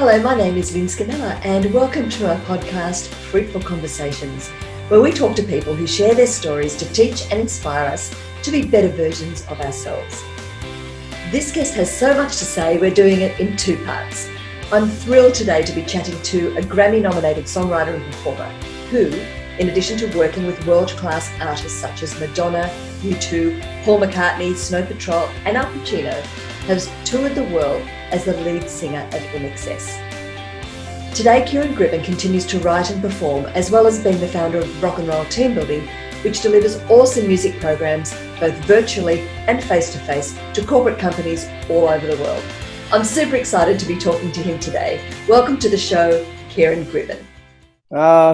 Hello, my name is Lynn Scamella and welcome to our podcast, Fruitful Conversations, where we talk to people who share their stories to teach and inspire us to be better versions of ourselves. This guest has so much to say, we're doing it in two parts. I'm thrilled today to be chatting to a Grammy-nominated songwriter and performer who, in addition to working with world-class artists such as Madonna, U2, Paul McCartney, Snow Patrol and Al Pacino, has toured the world as the lead singer of INXS. Today, Ciaran Gribbin continues to write and perform, as well as being the founder of Rock and Roll Team Building, which delivers awesome music programs, both virtually and face-to-face, to corporate companies all over the world. I'm super excited to be talking to him today. Welcome to the show, Ciaran Gribbin.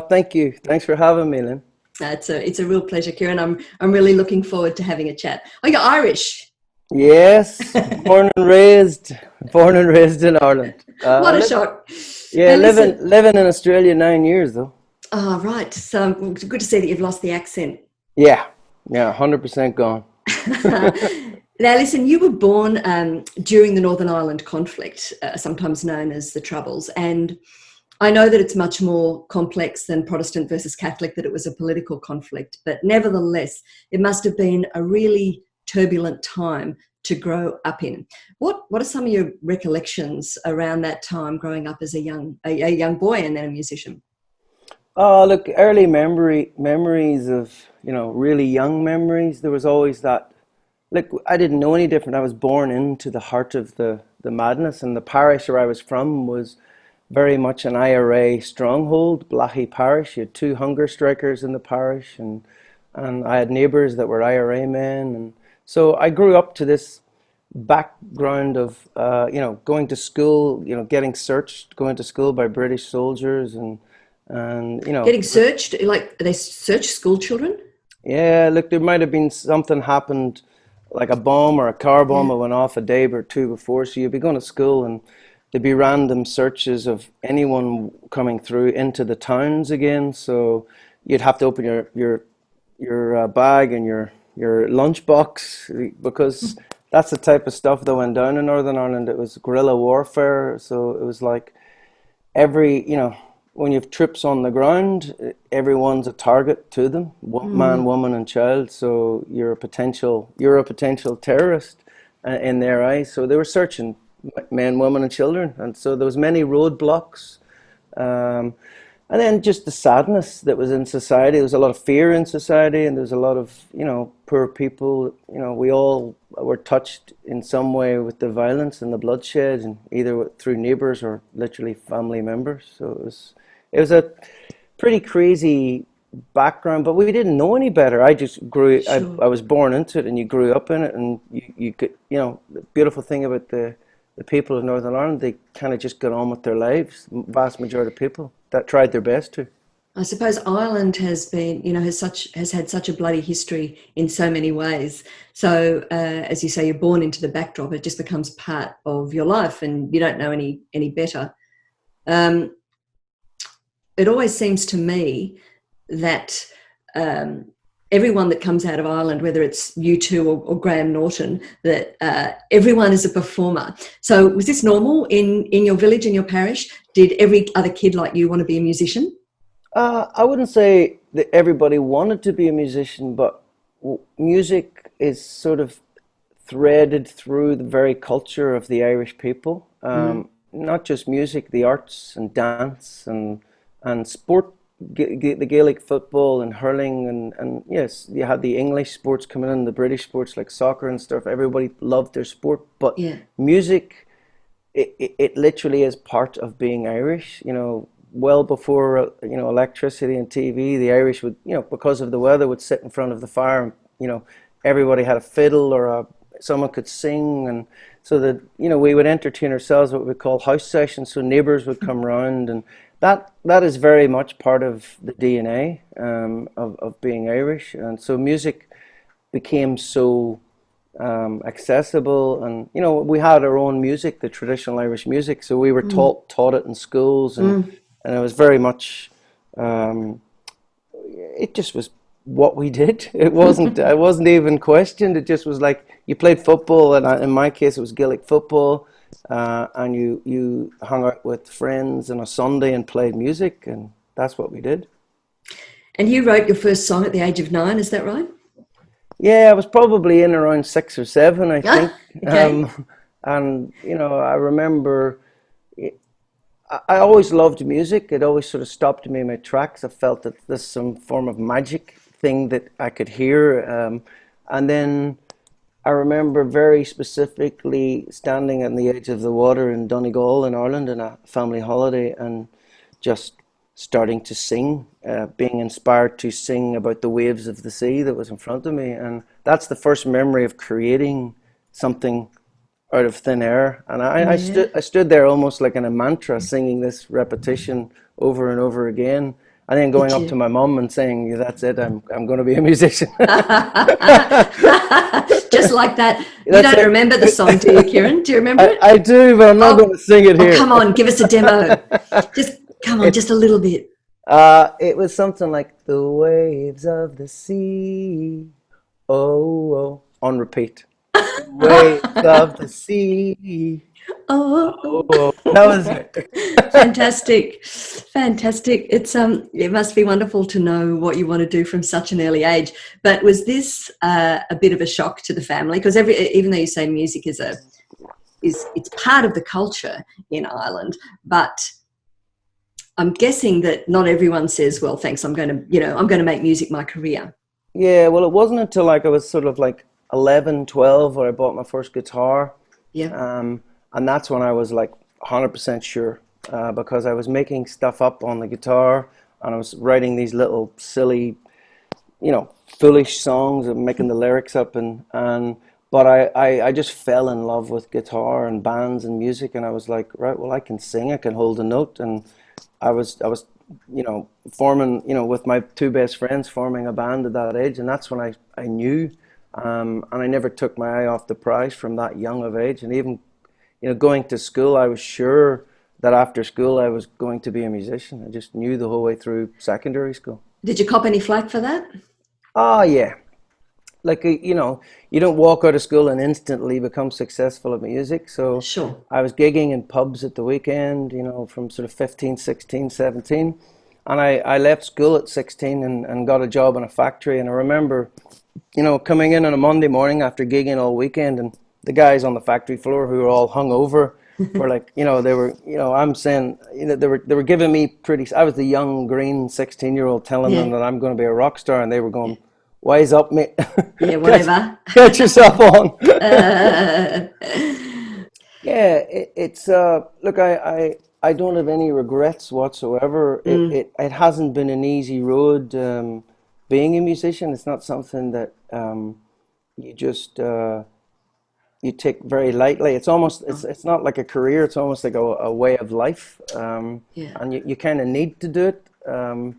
Thank you. Thanks for having me, Lynn. It's a real pleasure, Ciaran. I'm really looking forward to having a chat. Oh, you're Irish. Yes, born and raised in Ireland. What a shock! Yeah, living in Australia 9 years though. Oh, right. So good to see that you've lost the accent. Yeah, 100% gone. Now, listen, you were born during the Northern Ireland conflict, sometimes known as the Troubles, and I know that it's much more complex than Protestant versus Catholic, that it was a political conflict, but nevertheless, it must have been a really turbulent time to grow up in. What are some of your recollections around that time, growing up as a young boy and then a musician? Oh, look, early memories of, really young memories. There was always that, look, I didn't know any different. I was born into the heart of the madness, and the parish where I was from was very much an IRA stronghold, Blahy Parish. You had two hunger strikers in the parish, and I had neighbours that were IRA men, and so I grew up to this background of, going to school, getting searched, going to school by British soldiers and. Getting searched? Like, they search school children? Yeah, look, there might have been something happened, like a bomb or a car bomb that went off a day or two before, so you'd be going to school and there'd be random searches of anyone coming through into the towns again, so you'd have to open your bag and your lunchbox, because that's the type of stuff that went down in Northern Ireland. It was guerrilla warfare, so it was like when you have troops on the ground, everyone's a target to them, man, woman and child, so you're a potential terrorist in their eyes. So they were searching men, women and children, and so there was many roadblocks. And then just the sadness that was in society. There was a lot of fear in society, and there was a lot of, poor people. We all were touched in some way with the violence and the bloodshed, and either through neighbours or literally family members. So it was a pretty crazy background, but we didn't know any better. I just grew. Sure. I was born into it, and you grew up in it, and you could, the beautiful thing about the people of Northern Ireland, they kind of just got on with their lives. Vast majority of people that tried their best to. I suppose Ireland has been, has had such a bloody history in so many ways. So, as you say, you're born into the backdrop. It just becomes part of your life, and you don't know any better. It always seems to me that everyone that comes out of Ireland, whether it's U2 or Graham Norton, that everyone is a performer. So was this normal in your village, in your parish? Did every other kid like you want to be a musician? I wouldn't say that everybody wanted to be a musician, but music is sort of threaded through the very culture of the Irish people. Not just music, the arts and dance and sport. The Gaelic football and hurling and yes, you had the English sports coming in, the British sports like soccer and stuff. Everybody loved their sport, but music, it literally is part of being Irish. Well before electricity and TV, the Irish would, because of the weather, would sit in front of the fire. And, everybody had a fiddle or someone could sing, and so that we would entertain ourselves, what we call house sessions. So neighbours would come round, and that is very much part of the DNA of being Irish. And so music became so accessible, and we had our own music, the traditional Irish music. So we were taught it in schools, and it was very much. It just was what we did. It wasn't even questioned. It just was like you played football, and in my case, it was Gaelic football. and you hung out with friends on a Sunday and played music, and that's what we did. And you wrote your first song at the age of 9, is that right? Yeah, I was probably in around 6 or 7, I think. Okay. And I remember I always loved music. It always sort of stopped me in my tracks. I felt that there's some form of magic thing that I could hear. And then I remember very specifically standing at the edge of the water in Donegal in Ireland on a family holiday and just starting to sing, being inspired to sing about the waves of the sea that was in front of me. And that's the first memory of creating something out of thin air. And I stood there almost like in a mantra, singing this repetition over and over again. And then going Did up to you? my mum and saying, "Yeah, that's it, I'm going to be a musician." Just like that. You That's don't it. remember the song, do you, Ciaran? Do you remember I, it? I do, but I'm not going Oh, to sing it oh, here. come on, give us a demo. Just come on, It just a little bit. it was something like the waves of the sea, oh, oh, on repeat. Waves of the sea, oh, Oh, oh. That was it. fantastic, fantastic. It must be wonderful to know what you want to do from such an early age. But was this a bit of a shock to the family? Because even though you say music is it's part of the culture in Ireland, but I'm guessing that not everyone says, "Well, thanks, I'm going to make music my career." Yeah, well, it wasn't until like I was sort of like 11, 12 where I bought my first guitar. Yeah, And that's when I was like 100% sure, because I was making stuff up on the guitar and I was writing these little silly, foolish songs and making the lyrics up, but I just fell in love with guitar and bands and music, and I was like, right, well, I can sing, I can hold a note. And I was forming, with my two best friends, forming a band at that age, and that's when I knew, and I never took my eye off the prize from that young of age. And even going to school, I was sure that after school I was going to be a musician. I just knew the whole way through secondary school. did you cop any flack for that? Ah, yeah. Like, you don't walk out of school and instantly become successful at music. So Sure. I was gigging in pubs at the weekend, from sort of 15, 16, 17. And I left school at 16 and got a job in a factory. And I remember, coming in on a Monday morning after gigging all weekend, and the guys on the factory floor who were all hungover were like, they were, I'm saying, they were giving me I was the young green 16-year-old telling them Yeah, that I'm going to be a rock star, and they were going, "Wise up, mate. yeah, get, whatever. get yourself on." Uh, Yeah, it's look, I don't have any regrets whatsoever. mm, It hasn't been an easy road, being a musician. It's not something that you just you take very lightly. It's not like a career. It's almost like a way of life, yeah. and you kind of need to do it. And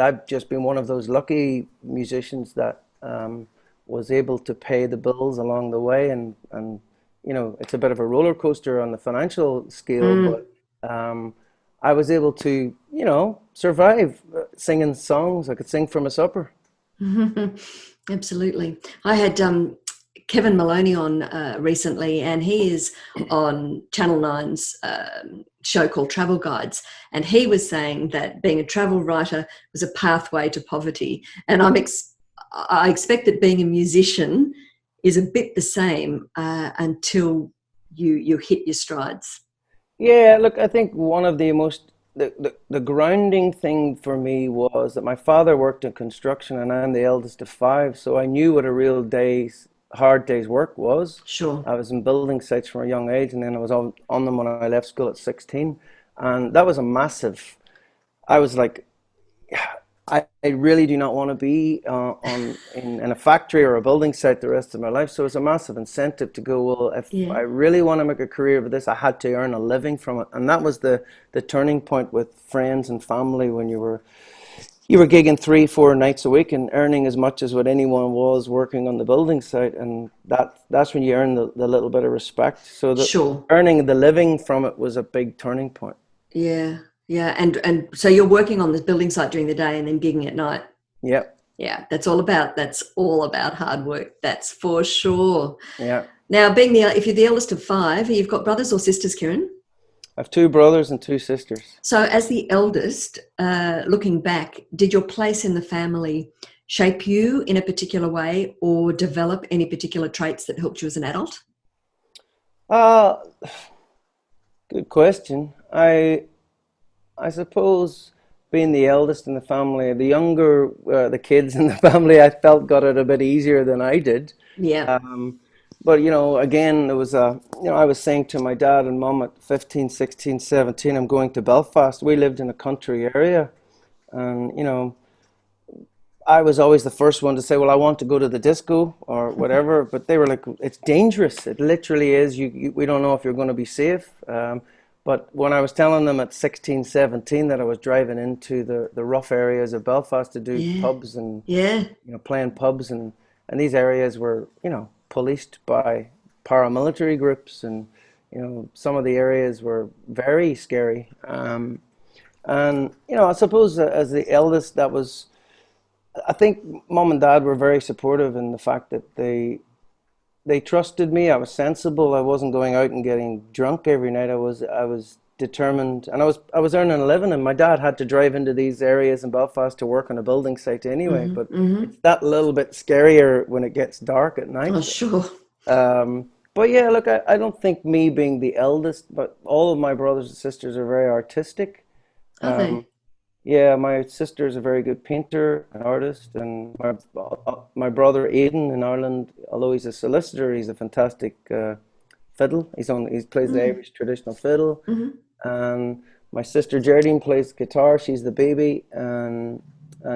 I've just been one of those lucky musicians that was able to pay the bills along the way, and it's a bit of a roller coaster on the financial scale, Mm. but I was able to survive singing songs. I could sing from a supper. Absolutely. I had Kevin Maloney on recently, and he is on Channel Nine's show called Travel Guides. And he was saying that being a travel writer was a pathway to poverty. And I expect that being a musician is a bit the same until you hit your strides. Yeah, look, I think one of the grounding thing for me was that my father worked in construction and I'm the eldest of five, so I knew what a real hard day's work was. Sure. I was in building sites from a young age, and then I was on them when I left school at 16, and that was a massive. I was like, I really do not want to be in a factory or a building site the rest of my life. So it's a massive incentive to go, well, if Yeah. I really want to make a career of this, I had to earn a living from it. And that was the turning point with friends and family when you were gigging 3, 4 nights a week and earning as much as what anyone was working on the building site. And that's when you earn the little bit of respect. So the Sure. earning the living from it was a big turning point. Yeah. Yeah. And so you're working on this building site during the day and then gigging at night. Yep. Yeah, that's all about hard work. That's for sure. Yeah. Now, if you're the eldest of five, you've got brothers or sisters, Ciaran? I have two brothers and two sisters. So, as the eldest, looking back, did your place in the family shape you in a particular way or develop any particular traits that helped you as an adult? Uh, Good question. I suppose being the eldest in the family, the younger the kids in the family, I felt got it a bit easier than I did. Yeah. But again, there was I was saying to my dad and mum at 15, 16, 17, I'm going to Belfast. We lived in a country area, and I was always the first one to say, well, I want to go to the disco or whatever, but they were like, it's dangerous. It literally is. We don't know if you're going to be safe. But when I was telling them at 16, 17 that I was driving into the rough areas of Belfast to do Yeah. pubs and Yeah. playing pubs, and these areas were policed by paramilitary groups, and some of the areas were very scary. And I suppose as the eldest, I think mom and dad were very supportive in the fact that they trusted me. I was sensible. I wasn't going out and getting drunk every night. I was determined, and I was earning a living. And my dad had to drive into these areas in Belfast to work on a building site anyway. But it's that little bit scarier when it gets dark at Oh, night. sure. But yeah, look, I don't think me being the eldest, but all of my brothers and sisters are very artistic. Are Um, they? yeah, my sister is a very good painter, an artist, and my brother Aidan in Ireland, although he's a solicitor, he's a fantastic fiddle. He plays the Irish traditional fiddle, and my sister Geraldine plays guitar. She's the baby, and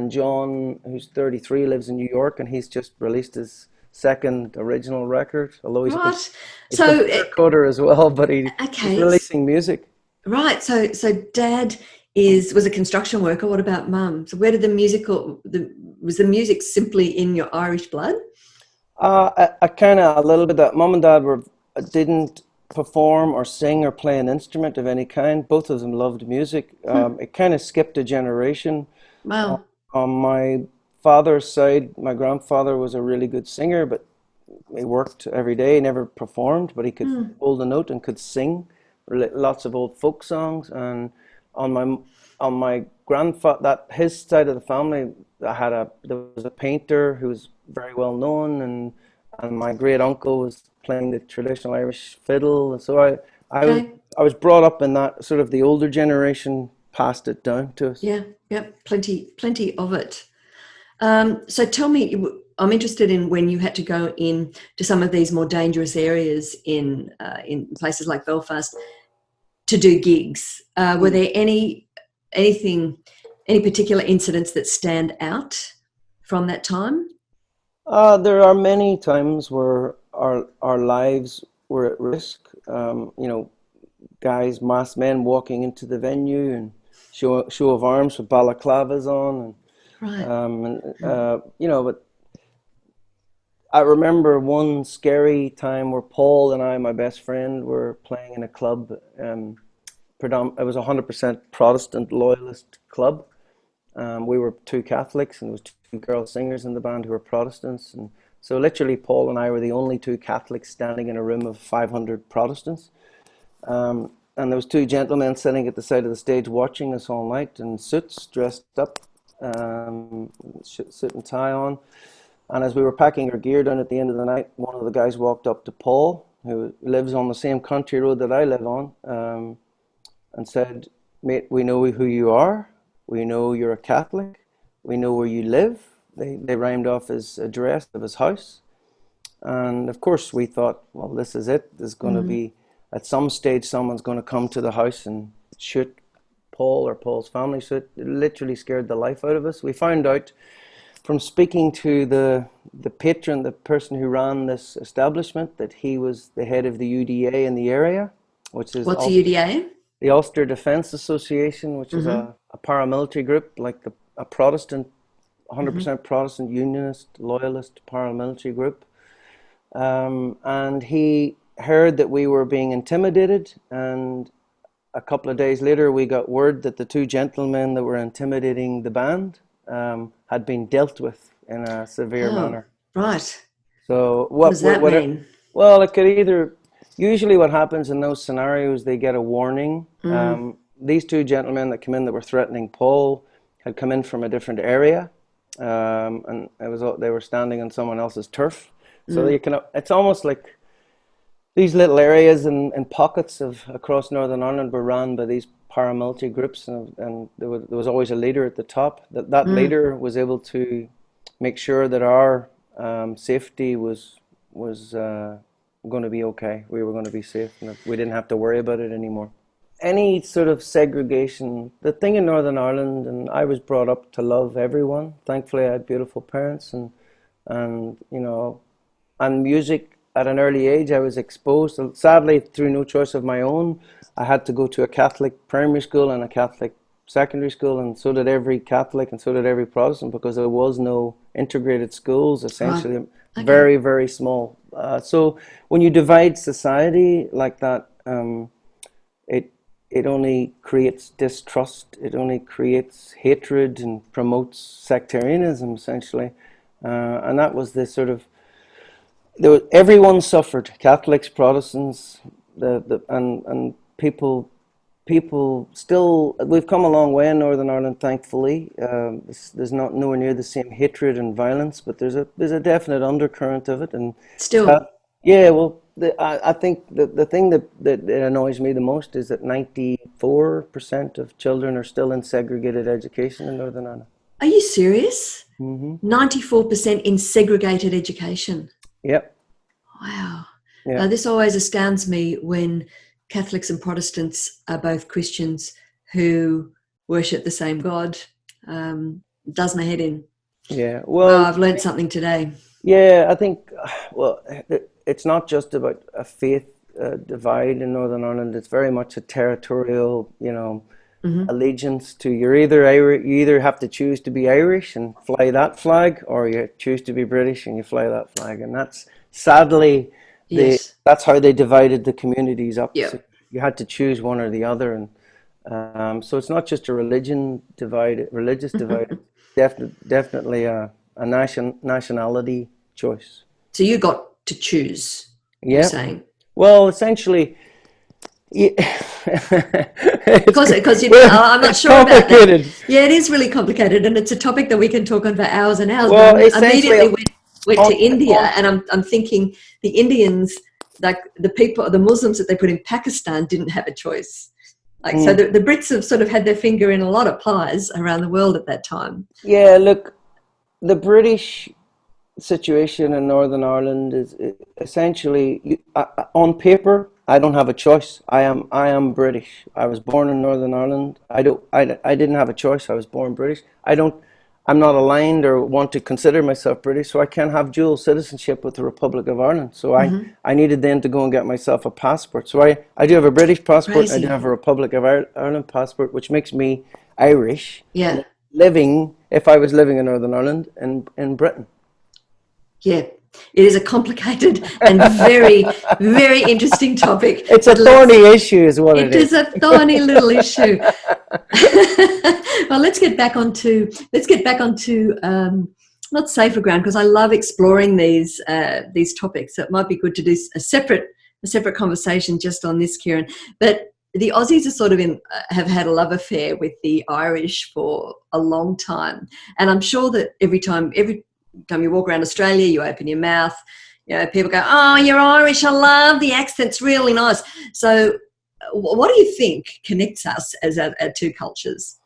John, who's 33, lives in New York, and he's just released his second original record. Although Right. he's a So, computer coder as well, but he's okay. releasing music. Right. So dad was a construction worker. What about mum? So where did was the music simply in your Irish blood? I kind of a little bit that mom and dad didn't perform or sing or play an instrument of any kind. Both of them loved music. It kind of skipped a generation. Uh, Wow. on my father's side, my grandfather was a really good singer, but he worked every day, never performed, but he could hold a note and could sing lots of old folk songs. And on my grandfather, that his side of the family, there was a painter who was very well known, and my great uncle was playing the traditional Irish fiddle. And so I was Okay. I was brought up in that sort of the older generation passed it down to us. Yeah. Yep. Plenty of it. So tell me, I'm interested in when you had to go in to some of these more dangerous areas in places like Belfast to do gigs. Were there anything, any particular incidents that stand out from that time? There are many times where our lives were at risk. Guys, masked men walking into the venue and show of arms with balaclavas on, Right. but I remember one scary time where Paul and I, my best friend, were playing in a club. It was a 100% Protestant loyalist club. We were two Catholics, and there was two girl singers in the band who were Protestants, and so literally Paul and I were the only two Catholics standing in a room of 500 Protestants. And there was two gentlemen sitting at the side of the stage watching us all night in suits, dressed up, suit and tie on. And as we were packing our gear down at the end of the night, one of the guys walked up to Paul, who lives on the same country road that I live on, and said, "Mate, we know who you are. We know you're a Catholic. We know where you live." They rhymed off his address of his house. And of course we thought, well, this is it. There's going to be, at some stage, someone's going to come to the house and shoot Paul or Paul's family. So it literally scared the life out of us. We found out from speaking to the patron, the person who ran this establishment, that he was the head of the UDA in the area, which is What's a UDA? the Ulster Defence Association, which is a paramilitary group, like a Protestant, 100% Protestant unionist, loyalist paramilitary group. And he heard that we were being intimidated, and a couple of days later we got word that the two gentlemen that were intimidating the band had been dealt with in a severe Oh, manner. right. So What does that mean? well, it could either, usually what happens in those scenarios, they get a warning. These two gentlemen that came in that were threatening Paul had come in from a different area, and they were standing on someone else's turf. So it's almost like these little areas and pockets of across Northern Ireland were run by these paramilitary groups, and there was always a leader at the top. That leader was able to make sure that our safety was going to be okay. We were going to be safe, and that we didn't have to worry about it anymore. Any sort of segregation, the thing in Northern Ireland, and I was brought up to love everyone. Thankfully, I had beautiful parents, and and music at an early age, I was exposed. Sadly, through no choice of my own, I had to go to a Catholic primary school and a Catholic secondary school, and so did every Catholic, and so did every Protestant, because there was no integrated schools, essentially. Okay. Very, very small. So when you divide society like that, it only creates distrust, it only creates hatred and promotes sectarianism, essentially. And that was the sort of, everyone suffered, Catholics, Protestants, and people still, we've come a long way in Northern Ireland, thankfully. There's not nowhere near the same hatred and violence, but there's a definite undercurrent of it, and Still. yeah, well, I think the thing that annoys me the most is that 94% of children are still in segregated education in Northern Ireland. Are you serious? 94% in segregated education. Yep. Wow. Yeah. Now, this always astounds me when Catholics and Protestants are both Christians who worship the same God. Does my head in. Yeah. Well, I've learned something today. Yeah, I think, well, it's not just about a faith divide in Northern Ireland. It's very much a territorial, allegiance to, you're either Irish, you either have to choose to be Irish and fly that flag, or you choose to be British and you fly that flag. And that's sadly, that's how they divided the communities up. Yep. So you had to choose one or the other. And so it's not just a religious divide, definitely a nationality choice. So you got to choose, you're saying? Well, essentially, because I'm not sure about that. Yeah, it is really complicated, and it's a topic that we can talk on for hours and hours. Well, but I immediately went to India, and I'm thinking the Indians, like the Muslims that they put in Pakistan, didn't have a choice. So the Brits have sort of had their finger in a lot of pies around the world at that time. Yeah, look, the British situation in Northern Ireland is essentially, on paper, I don't have a choice. I am British. I was born in Northern Ireland. I didn't have a choice. I was born British. I'm not aligned or want to consider myself British, so I can't have dual citizenship with the Republic of Ireland. So I needed then to go and get myself a passport. So I do have a British passport. Crazy. I do have a Republic of Ireland passport, which makes me Irish. Yeah. If I was living in Northern Ireland in Britain. Yeah, it is a complicated and very, very interesting topic. It's a thorny issue is what it is. It is a thorny little issue. Well, let's get back onto not safer ground, because I love exploring these topics. So it might be good to do a separate conversation just on this, Ciaran. But the Aussies are sort of have had a love affair with the Irish for a long time, and I'm sure that every time you walk around Australia, you open your mouth, people go, "Oh, you're Irish. I love the accent's really nice." So what do you think connects us as our two cultures?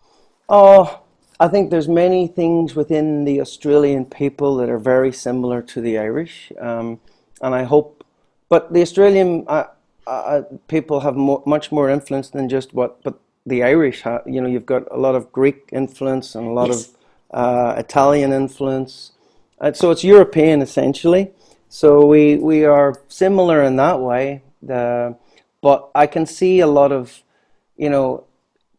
Oh, I think there's many things within the Australian people that are very similar to the Irish, and I hope, but the Australian people have much more influence than just but the Irish have. You've got a lot of Greek influence and a lot of Italian influence. So it's European essentially. So we are similar in that way. But I can see a lot of,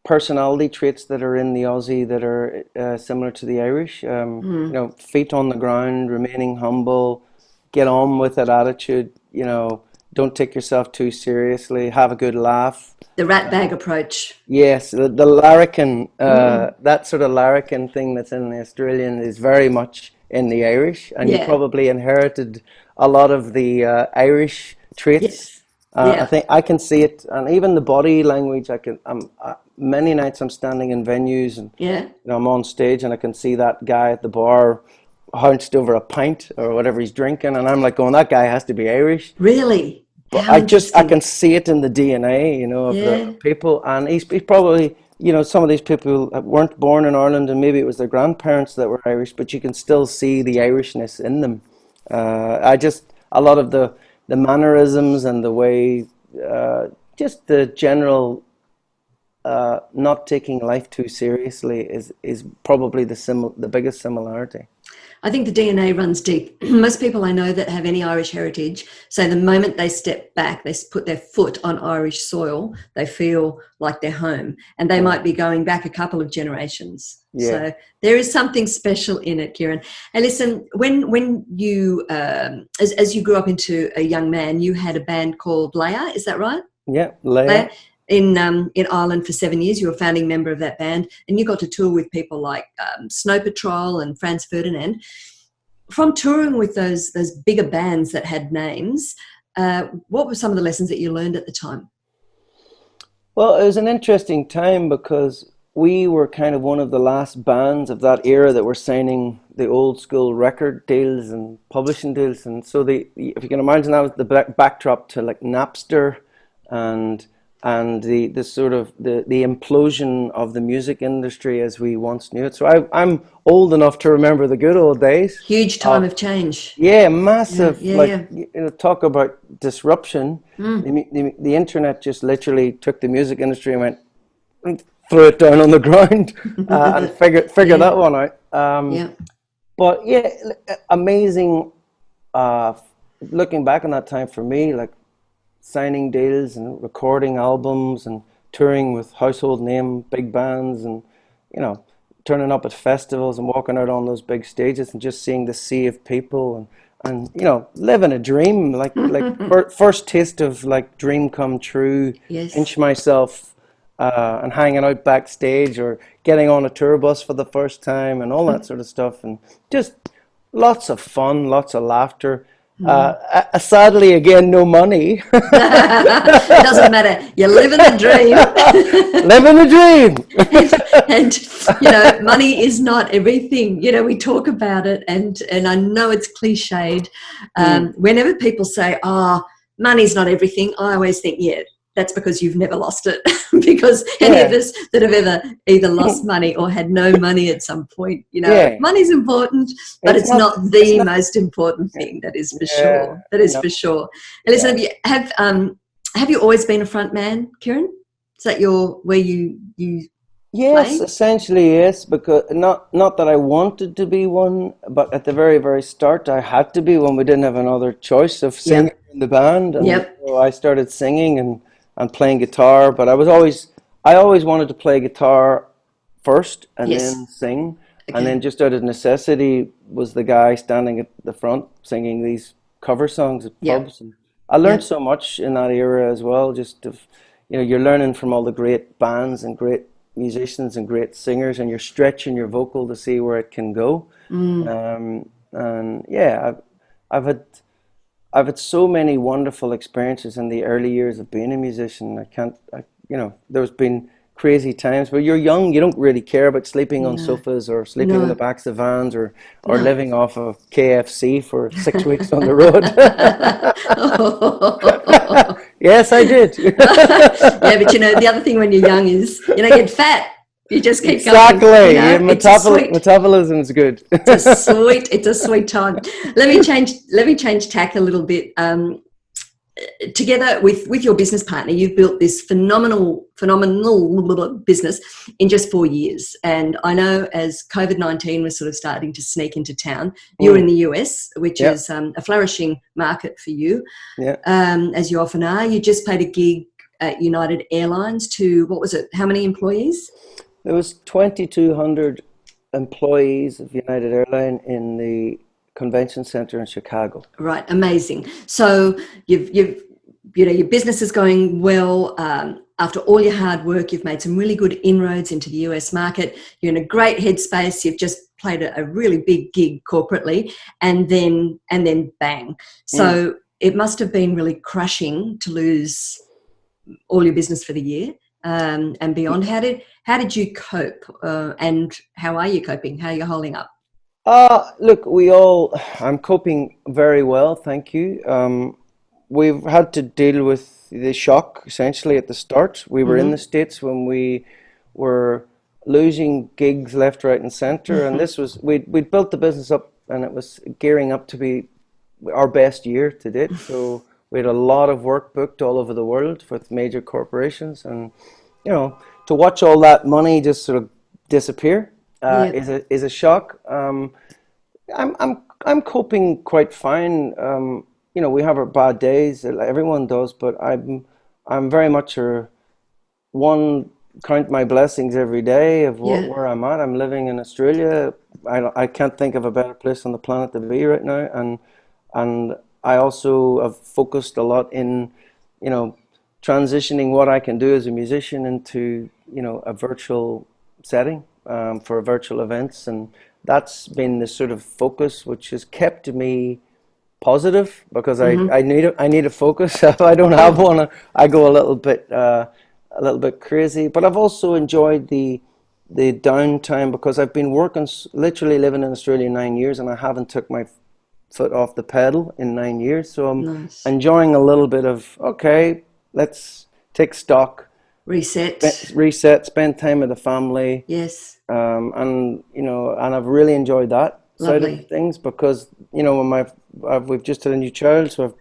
personality traits that are in the Aussie that are similar to the Irish. Feet on the ground, remaining humble, get on with it attitude. don't take yourself too seriously, have a good laugh. The rat bag approach. Yes, the larrikin, that sort of larrikin thing that's in the Australian is very much in the Irish, and you Yeah. probably inherited a lot of the Irish traits. Yes. I Yeah. think I can see it, and even the body language. Many nights I'm standing in venues, and Yeah. I'm on stage, and I can see that guy at the bar hunched over a pint or whatever he's drinking, and I'm like going, that guy has to be Irish. Really? But How I interesting. can see it in the DNA, of the Yeah. people, and he's probably, some of these people weren't born in Ireland, and maybe it was their grandparents that were Irish, but you can still see the Irishness in them. A lot of the mannerisms and the way, just the general not taking life too seriously is probably the biggest similarity. I think the DNA runs deep. Most people I know that have any Irish heritage say the moment they step back, they put their foot on Irish soil, they feel like they're home, and they Yeah, might be going back a couple of generations. yeah, So there is something special in it, Ciaran. And listen, when you, as you grew up into a young man, you had a band called Leia, is that right? yeah. Leia. Leia? In Ireland for 7 years. You were a founding member of that band, and you got to tour with people like Snow Patrol and Franz Ferdinand. From touring with those bigger bands that had names, what were some of the lessons that you learned at the time? Well, it was an interesting time because we were kind of one of the last bands of that era that were signing the old school record deals and publishing deals, and so if you can imagine, that was the backdrop to like Napster and the sort of the implosion of the music industry as we once knew it. So I'm old enough to remember the good old days. Huge time of change. Yeah, Yeah, massive. yeah, Like, yeah. talk about disruption. The internet just literally took the music industry and went and threw it down on the ground, and figure Yeah, that one out. yeah. But yeah, amazing. Uh, Looking back on that time for me, like signing deals and recording albums and touring with household name big bands, and turning up at festivals and walking out on those big stages and just seeing the sea of people, and living a dream, like first taste of like dream come true. Yes. Pinch myself, and hanging out backstage or getting on a tour bus for the first time and all that sort of stuff, and just lots of fun, lots of laughter. Sadly, again, no money. Doesn't matter. You're living the dream. Living the dream. and money is not everything. We talk about it, and I know it's cliched. Whenever people say, money's not everything, I always think, yeah, that's because you've never lost it. Because any of Yeah, us that have ever either lost money or had no money at some point, yeah. money's important, but It's it's not. not It's the not. most important thing. That is for Yeah. sure. That is No. for sure. And listen, Yeah. have you always been a front man, Ciaran? Is that where you Yes, play? essentially yes, because not that I wanted to be one, but at the very, very start I had to be one. We didn't have another choice of singing Yep. in the band, and Yep. so I started singing and playing guitar. But I always wanted to play guitar first and Yes. then sing, and then Okay. just out of necessity was the guy standing at the front singing these cover songs at Yep. pubs. And I learned Yep. so much in that era as well. Just of, you're learning from all the great bands and great musicians and great singers, and you're stretching your vocal to see where it can go. And yeah, I've had I've had so many wonderful experiences in the early years of being a musician. There's been crazy times where you're young, you don't really care about sleeping on No. sofas or sleeping in the No. backs of vans, or No. living off of KFC for 6 weeks on the road. Yes, I did. Yeah, but the other thing when you're young is you don't get fat. You just keep going. Exactly. Yeah, It's a sweet. metabolism is good. It's a sweet time. Let me change tack a little bit. Together with your business partner, you've built this phenomenal business in just 4 years. And I know as COVID-19 was sort of starting to sneak into town, you're in Mm. the US, which Yeah, is a flourishing market for you, yeah. as you often are. You just played a gig at United Airlines to, what was it, how many employees? There was 2,200 employees of United Airlines in the convention center in Chicago. Right, amazing. So you've your business is going well. After all your hard work, you've made some really good inroads into the US market. You're in a great headspace. You've just played a really big gig corporately, and then bang. So it must have been really crushing to lose all your business for the year and beyond. How did you cope, and how are you coping? How are you holding up? Look, I'm coping very well, thank you. We've had to deal with the shock essentially at the start. We were in the States when we were losing gigs left, right, and center, and this was we'd built the business up, and it was gearing up to be our best year to date. So we had a lot of work booked all over the world with major corporations, and to watch all that money just sort of disappear is a shock. I'm coping quite fine. We have our bad days, everyone does, but I'm very much count my blessings every day of where I'm at. I'm living in Australia. I can't think of a better place on the planet to be right now, and I also have focused a lot in transitioning what I can do as a musician into a virtual setting for virtual events, and that's been the sort of focus which has kept me positive, because I need a focus. If I don't have one, I go a little bit crazy. But I've also enjoyed the downtime, because I've been literally living in Australia 9 years, and I haven't took my foot off the pedal in 9 years. So I'm enjoying a little bit of, okay, let's take stock, reset, spend time with the family. Yes. And I've really enjoyed that side of things, because when we've just had a new child, so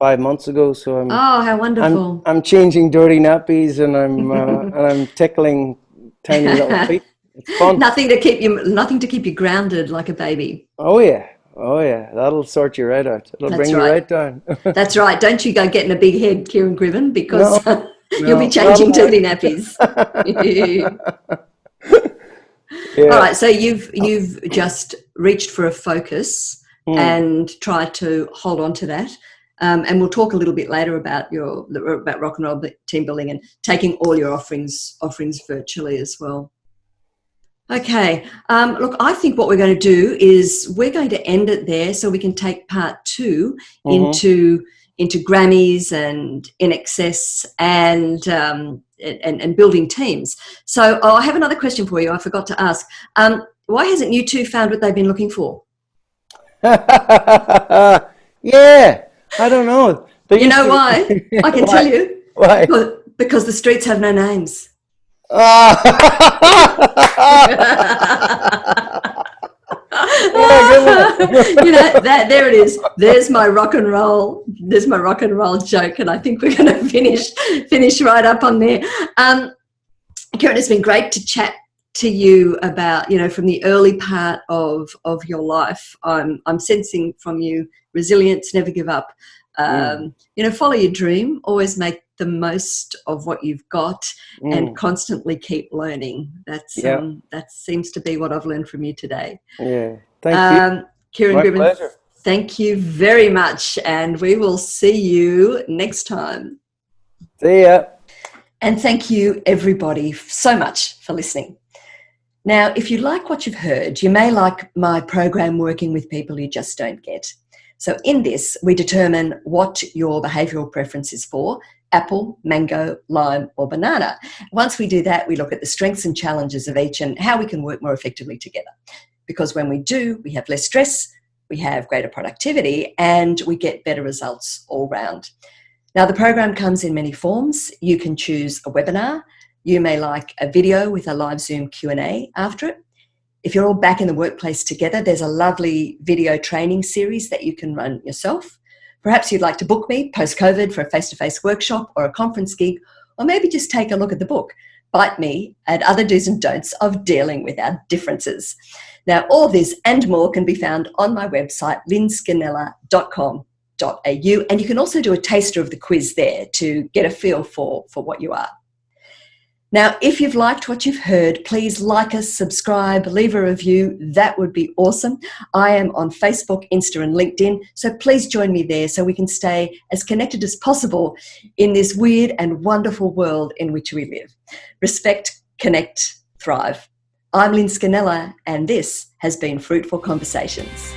5 months ago. So how wonderful! I'm changing dirty nappies, and I'm tickling tiny little feet. It's fun. Nothing to keep you grounded like a baby. Oh yeah, that'll sort you right out. It'll bring you right down. That's right. Don't you go getting a big head, Ciaran Gribbin, because you'll be changing dirty nappies. All right, so you've just reached for a focus and tried to hold on to that, and we'll talk a little bit later about rock and roll team building and taking all your offerings virtually as well. Okay, look, I think what we're going to do is we're going to end it there, so we can take part 2 into Grammys and INXS and building teams. So I have another question for you. I forgot to ask. Why hasn't U2 found what they've been looking for? Yeah, I don't know. You know why? I can tell you. Why? Because the streets have no names. There it is. There's my rock and roll joke, and I think we're going to finish right up on there. Ciaran, it's been great to chat to you about, from the early part of your life. I'm sensing from you resilience, never give up. Follow your dream, always make the most of what you've got, and constantly keep learning. That seems to be what I've learned from you today. Yeah, thank you. Ciaran Gribbin, pleasure. Thank you very much, and we will see you next time. See ya. And thank you, everybody, so much for listening. Now, if you like what you've heard, you may like my program Working with People You Just Don't Get. So in this, we determine what your behavioural preference is for: apple, mango, lime, or banana. Once we do that, we look at the strengths and challenges of each and how we can work more effectively together. Because when we do, we have less stress, we have greater productivity, and we get better results all round. Now, the program comes in many forms. You can choose a webinar. You may like a video with a live Zoom Q&A after it. If you're all back in the workplace together, there's a lovely video training series that you can run yourself. Perhaps you'd like to book me post-COVID for a face-to-face workshop or a conference gig, or maybe just take a look at the book, Bite Me and Other Do's and Don'ts of Dealing with Our Differences. Now, all this and more can be found on my website, lynscanella.com.au, and you can also do a taster of the quiz there to get a feel for what you are. Now, if you've liked what you've heard, please like us, subscribe, leave a review. That would be awesome. I am on Facebook, Insta and LinkedIn, so please join me there so we can stay as connected as possible in this weird and wonderful world in which we live. Respect, connect, thrive. I'm Lynn Scanella, and this has been Fruitful Conversations.